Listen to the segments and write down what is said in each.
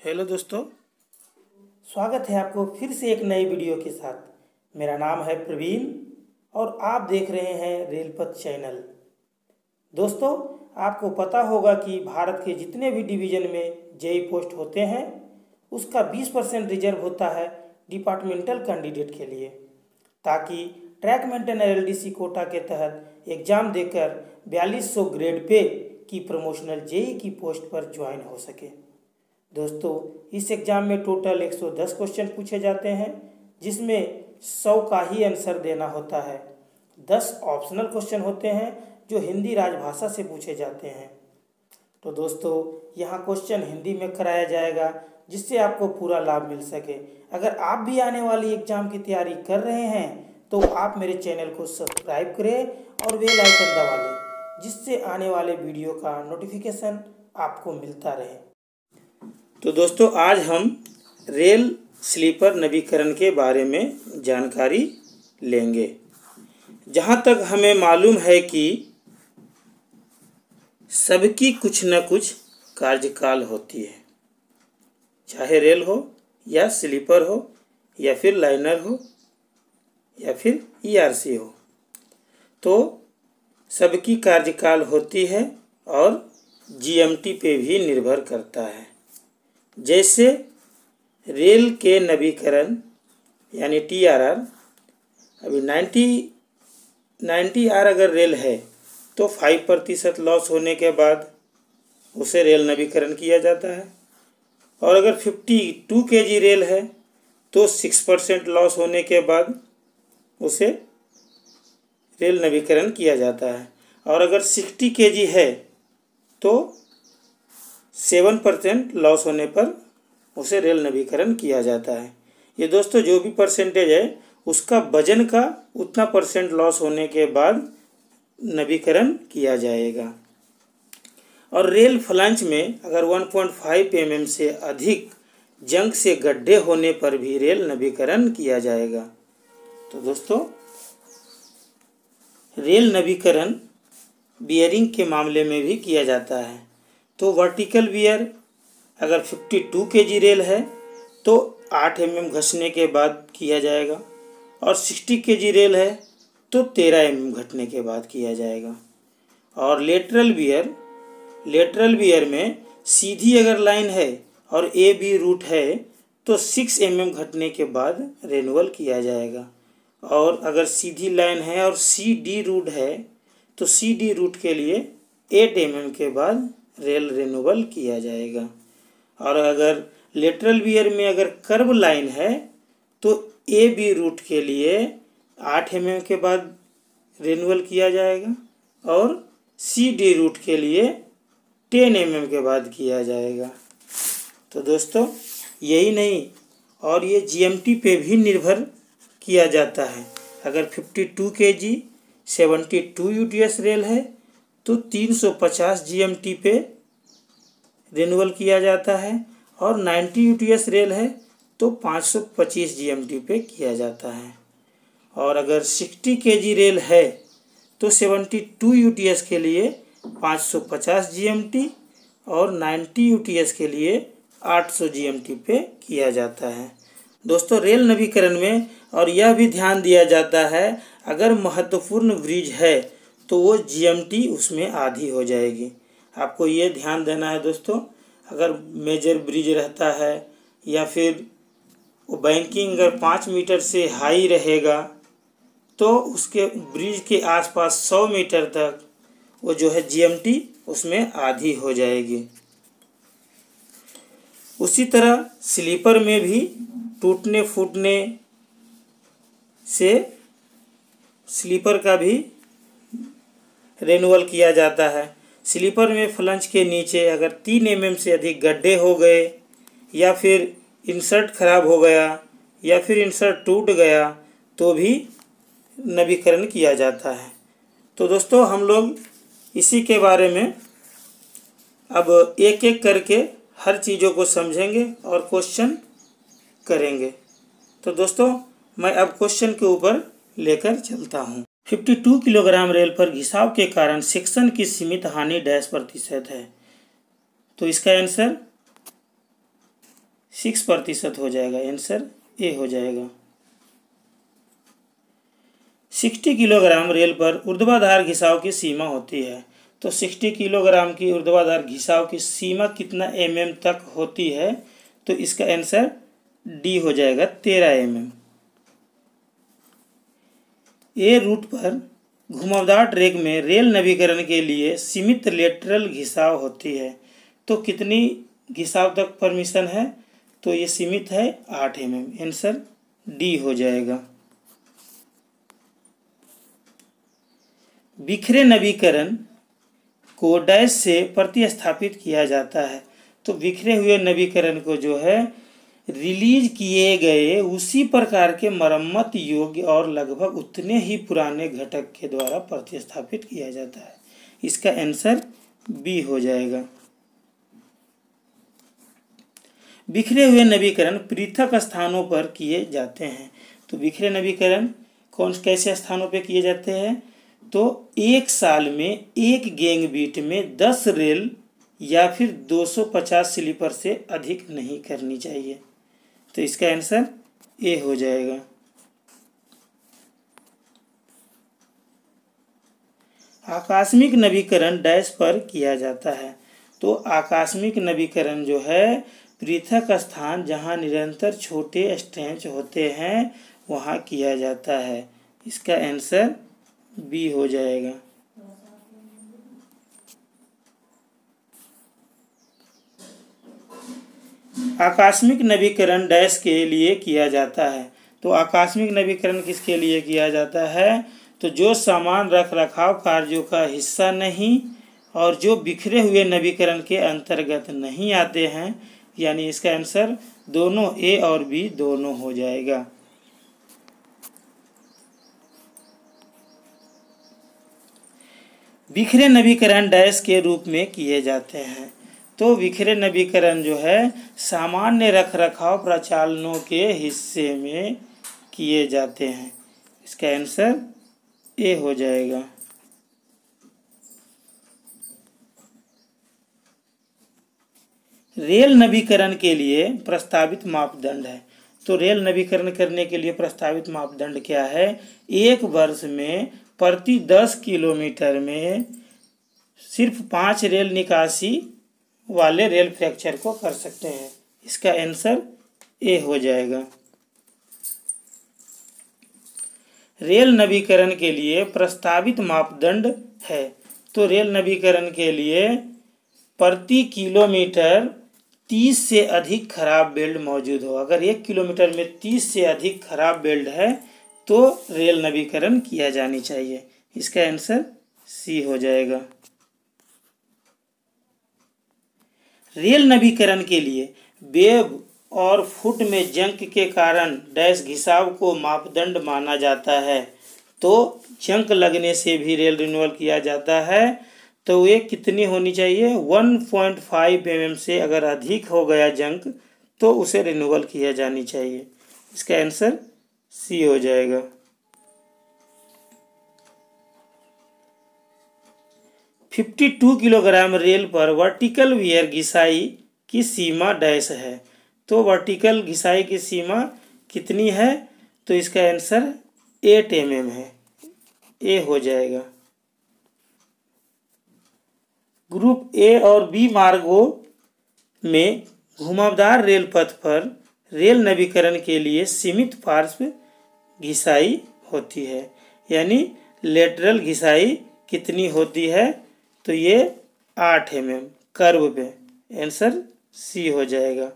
Hello दोस्तों, स्वागत है आपको फिर से एक नई वीडियो के साथ। मेरा नाम है प्रवीण और आप देख रहे हैं रेलपथ चैनल। दोस्तों, आपको पता होगा कि भारत के जितने भी डिवीज़न में जेई पोस्ट होते हैं उसका 20% रिजर्व होता है डिपार्टमेंटल कैंडिडेट के लिए, ताकि ट्रैक मेंटेन एलडीसी कोटा के तहत एग्ज़ाम देकर 4200 ग्रेड पे की प्रमोशनल जेई की पोस्ट पर ज्वाइन हो सके। दोस्तों, इस एग्ज़ाम में टोटल 110 क्वेश्चन पूछे जाते हैं, जिसमें 100 का ही आंसर देना होता है। 10 ऑप्शनल क्वेश्चन होते हैं जो हिंदी राजभाषा से पूछे जाते हैं। तो दोस्तों, यहाँ क्वेश्चन हिंदी में कराया जाएगा, जिससे आपको पूरा लाभ मिल सके। अगर आप भी आने वाली एग्ज़ाम की तैयारी कर रहे हैं तो आप मेरे चैनल को सब्सक्राइब करें और बेल आइकन दबा लें, जिससे आने वाले वीडियो का नोटिफिकेशन आपको मिलता रहे। तो दोस्तों, आज हम रेल स्लीपर नवीकरण के बारे में जानकारी लेंगे। जहाँ तक हमें मालूम है कि सबकी कुछ न कुछ कार्यकाल होती है, चाहे रेल हो या स्लीपर हो या फिर लाइनर हो या फिर ईआरसी हो, तो सबकी कार्यकाल होती है और जीएमटी पे भी निर्भर करता है। जैसे रेल के नवीकरण यानी टीआरआर, अभी 90 आर अगर रेल है तो 5% लॉस होने के बाद उसे रेल नवीकरण किया जाता है, और अगर 52 kg रेल है तो 6% लॉस होने के बाद उसे रेल नवीकरण किया जाता है, और अगर 60 kg है तो 7% लॉस होने पर उसे रेल नवीकरण किया जाता है। ये दोस्तों, जो भी परसेंटेज है उसका वजन का उतना % लॉस होने के बाद नवीकरण किया जाएगा। और रेल फ्लैंच में अगर 1.5 mm से अधिक जंग से गड्ढे होने पर भी रेल नवीकरण किया जाएगा। तो दोस्तों, रेल नवीकरण बियरिंग के मामले में भी किया जाता है। तो वर्टिकल बियर अगर 52 kg रेल है तो 8 mm घसने के बाद किया जाएगा, और 60 kg रेल है तो 13 mm घटने के बाद किया जाएगा। और लेटरल बियर में सीधी अगर लाइन है और ए बी रूट है तो 6 mm घटने के बाद रेनुअल किया जाएगा, और अगर सीधी लाइन है और सी डी रूट है तो सी डी रूट के लिए 8 mm के बाद रेल रेनुअल किया जाएगा। और अगर लेटरल बियर में अगर कर्व लाइन है तो ए बी रूट के लिए 8 mm के बाद रेनुअल किया जाएगा, और सी डी रूट के लिए 10 mm के बाद किया जाएगा। तो दोस्तों, यही नहीं, और ये जीएमटी पे भी निर्भर किया जाता है। अगर 52 kg 72 यूटीएस रेल है तो 350 जीएमटी पे रेनुअल किया जाता है, और 90 यूटीएस रेल है तो 525 जीएमटी पे किया जाता है। और अगर 60 kg रेल है तो 72 यूटीएस के लिए 550 जीएमटी और 90 यूटीएस के लिए 800 जीएमटी पे किया जाता है। दोस्तों, रेल नवीकरण में और यह भी ध्यान दिया जाता है, अगर महत्वपूर्ण ब्रिज है तो वो जीएमटी उसमें आधी हो जाएगी। आपको ये ध्यान देना है दोस्तों। अगर मेजर ब्रिज रहता है या फिर वो बैंकिंग अगर 5 मीटर से हाई रहेगा तो उसके ब्रिज के आसपास 100 मीटर तक वो जो है जीएमटी उसमें आधी हो जाएगी। उसी तरह स्लीपर में भी टूटने फूटने से स्लीपर का भी रेनुअल किया जाता है। स्लीपर में फ्लंच के नीचे अगर 3 mm से अधिक गड्ढे हो गए, या फिर इंसर्ट खराब हो गया, या फिर इंसर्ट टूट गया, तो भी नवीकरण किया जाता है। तो दोस्तों, हम लोग इसी के बारे में अब एक एक करके हर चीज़ों को समझेंगे और क्वेश्चन करेंगे। तो दोस्तों, मैं अब क्वेश्चन के ऊपर लेकर चलता हूँ। 52 किलोग्राम रेल पर घिसाव के कारण सेक्शन की सीमित हानि %% है। तो इसका आंसर 6% हो जाएगा, आंसर ए हो जाएगा। 60 किलोग्राम रेल पर ऊर्ध्वाधर घिसाव की सीमा होती है। तो 60 किलोग्राम की ऊर्ध्वाधर घिसाव की सीमा कितना mm तक होती है? तो इसका आंसर डी हो जाएगा, 13 mm। ए रूट पर घुमावदार ट्रैक में रेल नवीकरण के लिए सीमित लेटरल घिसाव होती है। तो कितनी घिसाव तक परमिशन है? तो ये सीमित है 8 mm, आंसर डी हो जाएगा। बिखरे नवीकरण को डैश से प्रतिस्थापित किया जाता है। तो बिखरे हुए नवीकरण को जो है रिलीज किए गए उसी प्रकार के मरम्मत योग्य और लगभग उतने ही पुराने घटक के द्वारा प्रतिस्थापित किया जाता है। इसका आंसर बी हो जाएगा। बिखरे हुए नवीकरण पृथक स्थानों पर किए जाते हैं। तो बिखरे नवीकरण कैसे स्थानों पर किए जाते हैं? तो एक साल में एक गैंग बीट में 10 रेल या फिर 250 स्लीपर से अधिक नहीं करनी चाहिए। तो इसका आंसर ए हो जाएगा। आकस्मिक नवीकरण डैश पर किया जाता है। तो आकस्मिक नवीकरण जो है पृथक स्थान जहां निरंतर छोटे स्ट्रेच होते हैं वहां किया जाता है। इसका आंसर बी हो जाएगा। आकस्मिक नवीकरण डैश के लिए किया जाता है। तो आकस्मिक नवीकरण किसके लिए किया जाता है? तो जो सामान रख रखाव कार्यों का हिस्सा नहीं और जो बिखरे हुए नवीकरण के अंतर्गत नहीं आते हैं, यानी इसका आंसर दोनों ए और बी दोनों हो जाएगा। बिखरे नवीकरण डैश के रूप में किए जाते हैं। तो बिखरे नवीकरण जो है सामान्य रखरखाव प्रचालनों के हिस्से में किए जाते हैं। इसका आंसर ए हो जाएगा। रेल नवीकरण के लिए प्रस्तावित मापदंड है। तो रेल नवीकरण करने के लिए प्रस्तावित मापदंड क्या है? एक वर्ष में प्रति 10 किलोमीटर में सिर्फ 5 रेल निकासी वाले रेल फ्रैक्चर को कर सकते हैं। इसका आंसर ए हो जाएगा। रेल नवीकरण के लिए प्रस्तावित मापदंड है। तो रेल नवीकरण के लिए प्रति किलोमीटर 30 से अधिक खराब बेल्ट मौजूद हो। अगर 1 किलोमीटर में 30 से अधिक खराब बेल्ट है तो रेल नवीकरण किया जानी चाहिए। इसका आंसर सी हो जाएगा। रेल नवीकरण के लिए वेब और फुट में जंक के कारण डैश घिसाव को मापदंड माना जाता है। तो जंक लगने से भी रेल रिन्यूअल किया जाता है। तो ये कितनी होनी चाहिए? 1.5 mm से अगर अधिक हो गया जंक तो उसे रिन्यूअल किया जानी चाहिए। इसका आंसर सी हो जाएगा। $52 किलोग्राम रेल पर वर्टिकल वियर घिसाई की सीमा डैश है। तो वर्टिकल घिसाई की सीमा कितनी है? तो इसका आंसर 8 mm है, ए हो जाएगा। ग्रुप ए और बी मार्गों में घुमावदार रेल पथ पर रेल नवीकरण के लिए सीमित पार्श्व घिसाई होती है, यानी लेटरल घिसाई कितनी होती है? तो ये 8 mm कर्व पे। आंसर सी हो जाएगा।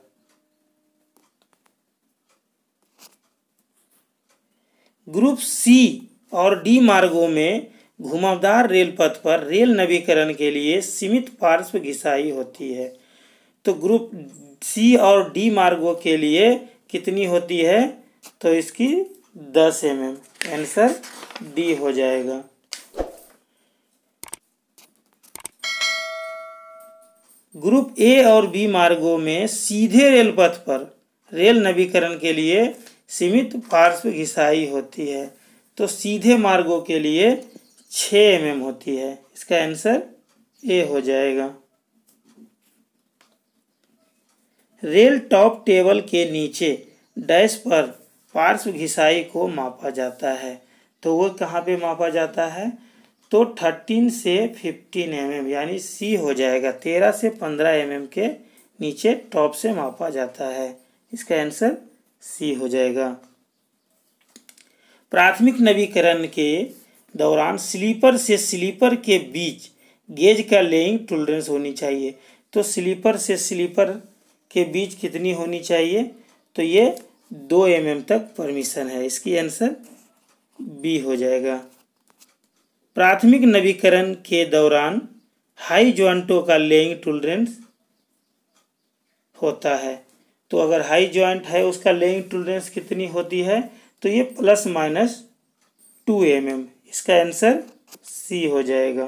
ग्रुप सी और डी मार्गों में घुमावदार रेल पथ पर रेल नवीकरण के लिए सीमित पार्श्व घिसाई होती है। तो ग्रुप सी और डी मार्गों के लिए कितनी होती है? तो इसकी 10 mm। आंसर डी हो जाएगा। ग्रुप ए और बी मार्गों में सीधे रेल पथ पर रेल नवीकरण के लिए सीमित पार्श्व घिसाई होती है। तो सीधे मार्गों के लिए 6 mm होती है। इसका आंसर ए हो जाएगा। रेल टॉप टेबल के नीचे डैश पर पार्श्व घिसाई को मापा जाता है। तो वो कहाँ पे मापा जाता है? तो 13 से 15 mm यानी सी हो जाएगा। 13 से 15 mm के नीचे टॉप से मापा जाता है। इसका आंसर सी हो जाएगा। प्राथमिक नवीकरण के दौरान स्लीपर से स्लीपर के बीच गेज का लेइंग टॉलरेंस होनी चाहिए। तो स्लीपर से स्लीपर के बीच कितनी होनी चाहिए? तो ये 2 mm तक परमिशन है। इसकी आंसर बी हो जाएगा। प्राथमिक नवीकरण के दौरान हाई जॉइंटों का लेइंग टॉलरेंस होता है। तो अगर हाई जॉइंट है उसका लेइंग टॉलरेंस कितनी होती है? तो ये ±2 mm। इसका आंसर सी हो जाएगा।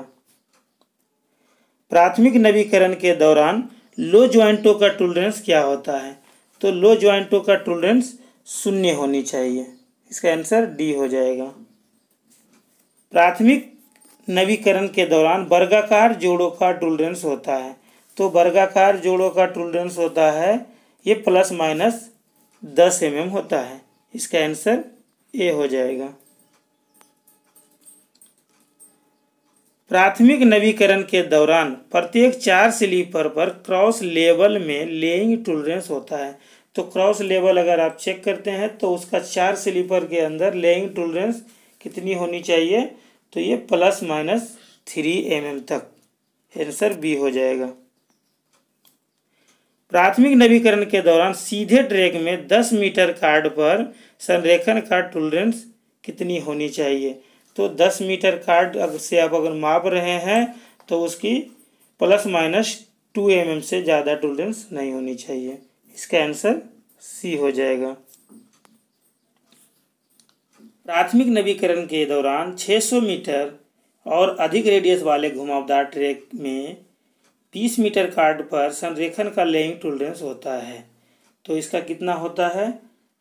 प्राथमिक नवीकरण के दौरान लो जॉइंटों का टॉलरेंस क्या होता है? तो लो जॉइंटों का टॉलरेंस 0 होनी चाहिए। इसका आंसर डी हो जाएगा। प्राथमिक नवीकरण के दौरान वर्गाकार जोड़ों का टॉलरेंस होता है। तो वर्गाकार जोड़ों का टॉलरेंस होता है ये ±10 mm होता है। इसका आंसर ए हो जाएगा। प्राथमिक नवीकरण के दौरान प्रत्येक 4 स्लीपर पर क्रॉस लेवल में लेइंग टॉलरेंस होता है। तो क्रॉस लेवल अगर आप चेक करते हैं तो उसका 4 स्लीपर के अंदर लेइंग टॉलरेंस कितनी होनी चाहिए? तो ये ±3 mm तक। आंसर बी हो जाएगा। प्राथमिक नवीकरण के दौरान सीधे ट्रैक में 10 मीटर कार्ड पर संरेखण का टॉलरेंस कितनी होनी चाहिए? तो 10 मीटर कार्ड से आप अगर माप रहे हैं तो उसकी ±2 mm से ज़्यादा टॉलरेंस नहीं होनी चाहिए। इसका आंसर सी हो जाएगा। प्राथमिक नवीकरण के दौरान 600 मीटर और अधिक रेडियस वाले घुमावदार ट्रैक में 20 मीटर कार्ड पर संरेखण का लेइंग टॉलरेंस होता है। तो इसका कितना होता है?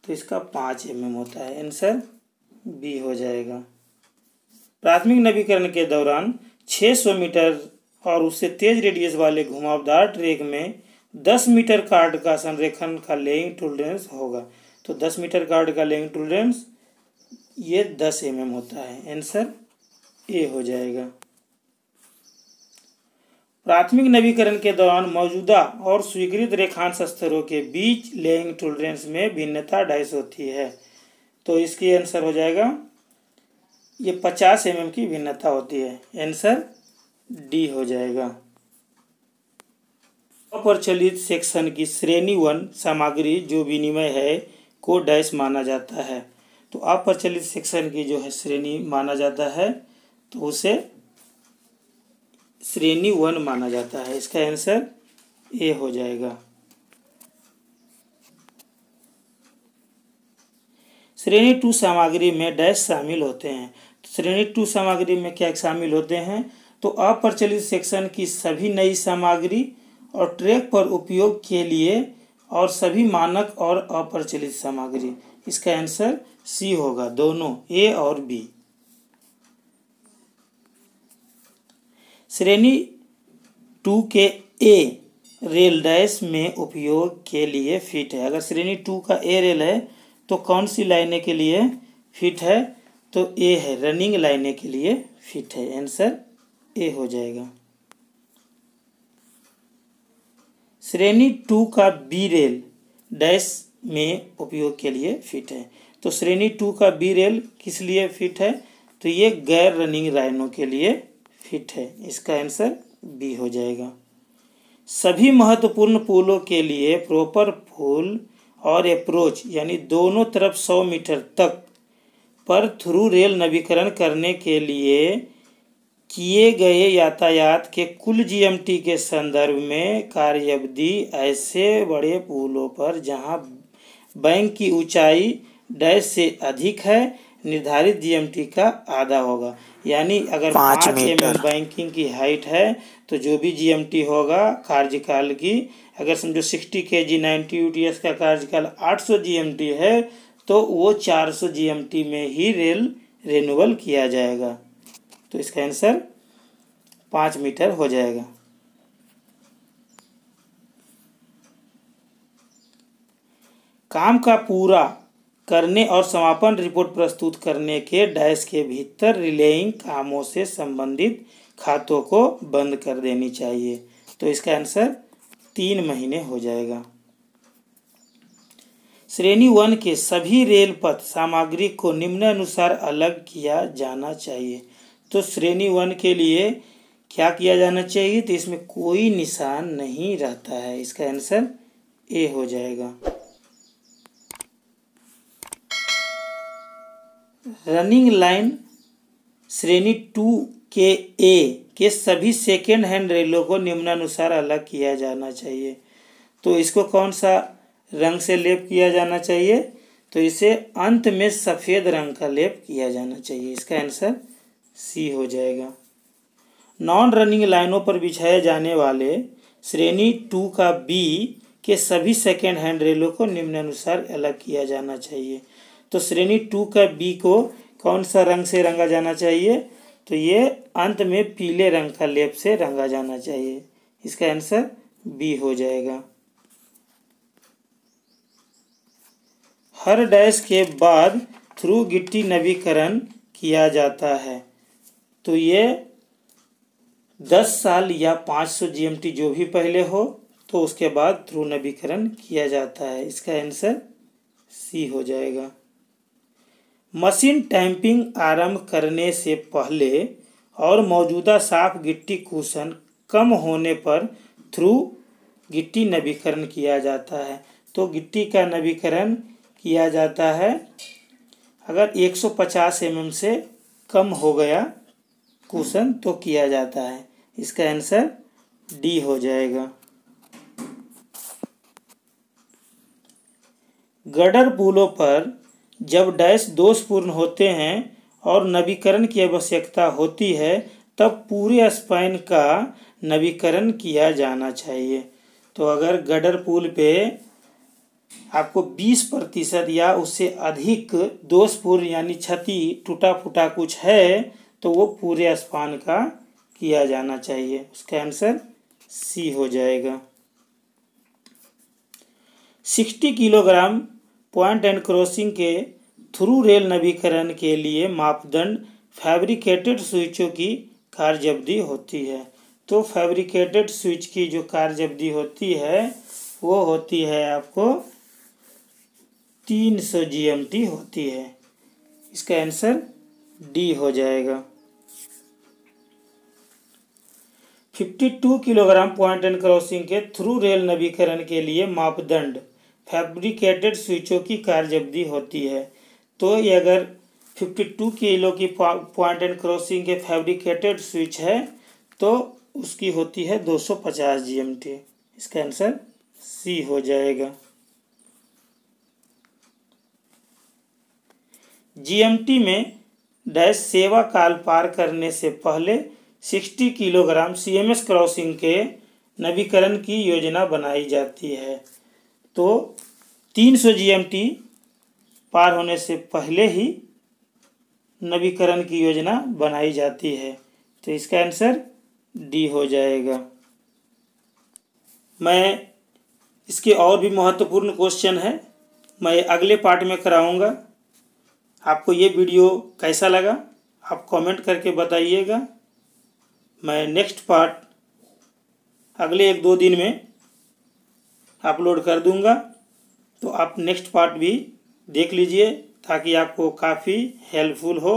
तो इसका 5 mm होता है। आंसर बी हो जाएगा। प्राथमिक नवीकरण के दौरान 600 मीटर और उससे तेज रेडियस वाले घुमावदार ट्रैक में 10 मीटर कार्ड का संरेखण का लेइंग टॉलरेंस होगा। तो 10 मीटर कार्ड का लेइंग टॉलरेंस ये 10 mm होता है। आंसर ए हो जाएगा। प्राथमिक नवीकरण के दौरान मौजूदा और स्वीकृत रेखांश स्तरों के बीच लेइंग टॉलरेंस में भिन्नता डैश होती है। तो इसकी आंसर हो जाएगा ये 50 mm की भिन्नता होती है। आंसर डी हो जाएगा। अप्रचलित सेक्शन की श्रेणी 1 सामग्री जो विनिमय है को डैश माना जाता है। तो अप्रचलित सेक्शन की जो है श्रेणी माना जाता है तो उसे श्रेणी 1 माना जाता है। इसका आंसर ए हो जाएगा। श्रेणी 2 सामग्री में डैश शामिल होते हैं। श्रेणी 2 सामग्री में क्या शामिल होते हैं? तो अप्रचलित सेक्शन की सभी नई सामग्री और ट्रैक पर उपयोग के लिए और सभी मानक और अप्रचलित सामग्री। इसका आंसर सी होगा, दोनों ए और बी। श्रेणी 2 के ए रेल डैश में उपयोग के लिए फिट है। अगर श्रेणी 2 का ए रेल है तो कौन सी लाइनें के लिए फिट है? तो ए है, रनिंग लाइनें के लिए फिट है। आंसर ए हो जाएगा। श्रेणी 2 का बी रेल डैश में उपयोग के लिए फिट है। तो श्रेणी 2 का बी रेल किस लिए फिट है? तो ये गैर रनिंग लाइनों के लिए फिट है। इसका आंसर बी हो जाएगा। सभी महत्वपूर्ण पुलों के लिए प्रॉपर पुल और अप्रोच यानी दोनों तरफ 100 मीटर तक पर थ्रू रेल नवीकरण करने के लिए किए गए यातायात के कुल जीएमटी के संदर्भ में कार्यावधि ऐसे बड़े पुलों पर जहां बैंक की ऊंचाई डैश से अधिक है निर्धारित जीएमटी का आधा होगा। यानी अगर 5 mm बैंकिंग की हाइट है तो जो भी जीएमटी होगा कार्यकाल की, अगर समझो 60 kg 90 UTS का कार्यकाल 800 जीएमटी है तो वो 400 जीएमटी में ही रेल रिन्यूअल किया जाएगा। तो इसका आंसर 5 मीटर हो जाएगा। काम का पूरा करने और समापन रिपोर्ट प्रस्तुत करने के डैश के भीतर रिलेइंग कामों से संबंधित खातों को बंद कर देनी चाहिए। तो इसका आंसर 3 महीने हो जाएगा। श्रेणी 1 के सभी रेल पथ सामग्री को निम्नानुसार अलग किया जाना चाहिए। तो श्रेणी 1 के लिए क्या किया जाना चाहिए? तो इसमें कोई निशान नहीं रहता है। इसका आंसर ए हो जाएगा। रनिंग लाइन श्रेणी 2 के ए के सभी सेकेंड हैंड रेलों को निम्नानुसार अलग किया जाना चाहिए। तो इसको कौन सा रंग से लेप किया जाना चाहिए? तो इसे अंत में सफ़ेद रंग का लेप किया जाना चाहिए। इसका आंसर सी हो जाएगा। नॉन रनिंग लाइनों पर बिछाए जाने वाले श्रेणी 2 का बी के सभी सेकेंड हैंड रेलों को निम्नानुसार अलग किया जाना चाहिए। तो श्रेणी 2 का बी को कौन सा रंग से रंगा जाना चाहिए? तो ये अंत में पीले रंग का लेप से रंगा जाना चाहिए। इसका आंसर बी हो जाएगा। हर डैश के बाद थ्रू गिट्टी नवीकरण किया जाता है। तो ये 10 साल या 500 GMT जो भी पहले हो तो उसके बाद थ्रू नवीकरण किया जाता है। इसका आंसर सी हो जाएगा। मशीन टैंपिंग आरंभ करने से पहले और मौजूदा साफ गिट्टी कुशन कम होने पर थ्रू गिट्टी नवीकरण किया जाता है। तो गिट्टी का नवीकरण किया जाता है अगर 150 mm से कम हो गया कुशन तो किया जाता है। इसका आंसर डी हो जाएगा। गर्डर पुलों पर जब डैश दोषपूर्ण होते हैं और नवीकरण की आवश्यकता होती है तब पूरे स्पैन का नवीकरण किया जाना चाहिए। तो अगर गर्डर पुल पे आपको 20% या उससे अधिक दोषपूर्ण यानी क्षति टूटा फूटा कुछ है तो वो पूरे स्पैन का किया जाना चाहिए। उसका आंसर सी हो जाएगा। 60 किलोग्राम पॉइंट एंड क्रॉसिंग के थ्रू रेल नवीकरण के लिए मापदंड फैब्रिकेटेड स्विचों की कारजब्दी होती है। तो फैब्रिकेटेड स्विच की जो कारजब्दी होती है वो होती है आपको 300 GMT होती है। इसका आंसर डी हो जाएगा। 52 किलोग्राम पॉइंट एंड क्रॉसिंग के थ्रू रेल नवीकरण के लिए मापदंड फैब्रिकेटेड स्विचों की कारजब्दी होती है। तो ये अगर 52 किलो की पॉइंट एंड क्रॉसिंग के फैब्रिकेटेड स्विच है तो उसकी होती है 250 GMT। इसका आंसर सी हो जाएगा। GMT में डैश सेवा काल पार करने से पहले 60 किलोग्राम CMS क्रॉसिंग के नवीकरण की योजना बनाई जाती है। तो 300 GMT पार होने से पहले ही नवीकरण की योजना बनाई जाती है। तो इसका आंसर डी हो जाएगा। मैं इसके और भी महत्वपूर्ण क्वेश्चन है मैं अगले पार्ट में कराऊंगा। आपको ये वीडियो कैसा लगा आप कमेंट करके बताइएगा। मैं नेक्स्ट पार्ट अगले 1-2 दिन में अपलोड कर दूंगा। तो आप नेक्स्ट पार्ट भी देख लीजिए ताकि आपको काफ़ी हेल्पफुल हो।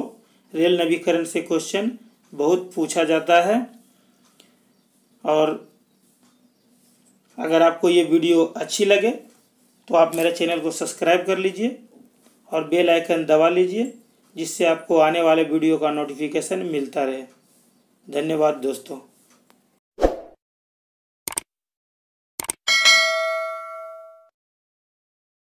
रेल नवीकरण से क्वेश्चन बहुत पूछा जाता है। और अगर आपको ये वीडियो अच्छी लगे तो आप मेरे चैनल को सब्सक्राइब कर लीजिए और बेल आइकन दबा लीजिए जिससे आपको आने वाले वीडियो का नोटिफिकेशन मिलता रहे। धन्यवाद दोस्तों।